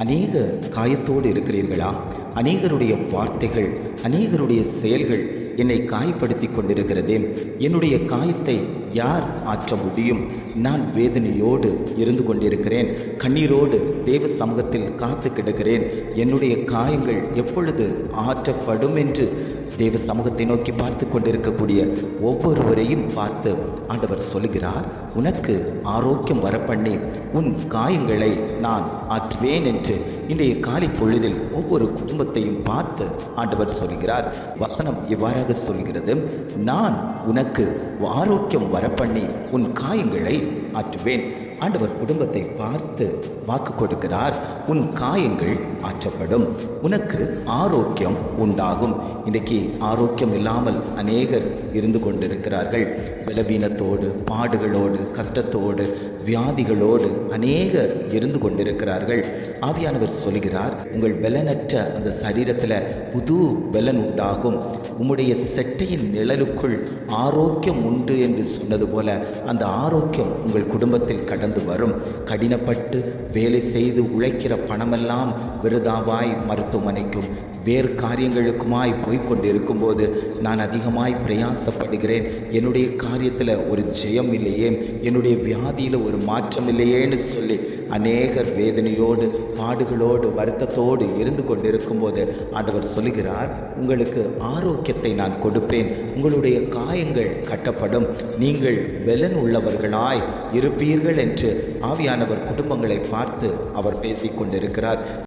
அநேக காயத்தோடு இருக்கிறீர்களா? அநேகருடைய வார்த்தைகள், அநேகருடைய செயல்கள் என்னை காயப்படுத்தி கொண்டிருக்கிறதே. என்னுடைய காயத்தை யார் ஆற்ற முடியும்? நான் வேதனையோடு இருந்து கொண்டிருக்கிறேன். கண்ணீரோடு தேவ சமூகத்தில் காத்து கிடக்கிறேன். என்னுடைய காயங்கள் எப்பொழுது ஆற்றப்படும் என்று தேவ சமூகத்தை நோக்கி பார்த்து கொண்டிருக்கக்கூடிய ஒவ்வொருவரையும் பார்த்து ஆண்டவர் சொல்கிறார், உனக்கு ஆரோக்கியம் வரப்பண்ணி உன் காயங்களை நான் ஆற்றுவேன் என்று இன்றைய காலை பொழுதில் ஒவ்வொரு குடும்பத்தையும் பார்த்து ஆண்டவர் சொல்கிறார். வசனம் இவ்வாறாக சொல்கிறது, நான் உனக்கு ஆரோக்கியம் வரப்பண்ணி உன் காயங்களை ஆற்றுவேன். ஆண்டவர் குடும்பத்தை பார்த்து வாக்கு கொடுக்கிறார், உன் காயங்கள் ஆற்றப்படும், உனக்கு ஆரோக்கியம் உண்டாகும். இன்றைக்கு ஆரோக்கியம் இல்லாமல் அநேகர் இருந்து கொண்டிருக்கிறார்கள். பலவீனத்தோடு, பாடுகளோடு, கஷ்டத்தோடு, வியாதிகளோடு அநேகர் இருந்து கொண்டிருக்கிறார்கள். ஆவியானவர் சொல்கிறார், உங்கள் பலனற்ற அந்த சரீரத்தில் புது பலன் உண்டாகும். உம்முடைய செட்டையின் நிழலுக்குள் ஆரோக்கியம் உண்டு என்று சொன்னது போல அந்த ஆரோக்கியம் உங்கள் குடும்பத்தில் கடந்து வரும். கடினப்பட்டு வேலை செய்து உழைக்கிற பணமெல்லாம் விருதாவாய் மருத்துவமனைக்கும் வேறு காரியங்களுக்குமாய் போய்கொண்டிருக்கும் போது நான் அதிகமாய் பிரயாசப்படுகிறேன், என்னுடைய காரியத்தில் ஒரு ஜெயம் இல்லையே, என்னுடைய வியாதியில் ஒரு மாற்றம் இல்லையேன்னு சொல்லி அநேகர் வேதனையோடு, பாடுகளோடு, வருத்தத்தோடு இருந்து கொண்டிருக்கும் போது ஆண்டவர் சொல்லுகிறார், உங்களுக்கு ஆரோக்கியத்தை நான் கொடுப்பேன், உங்களுடைய காயங்கள் கட்டப்படும், நீங்கள் பலன் உள்ளவர்களாய் இருப்பீர்கள் என்று ஆவியானவர் குடும்பங்களை பார்த்து அவர் பேசிக்கொண்டிருக்கிறார்.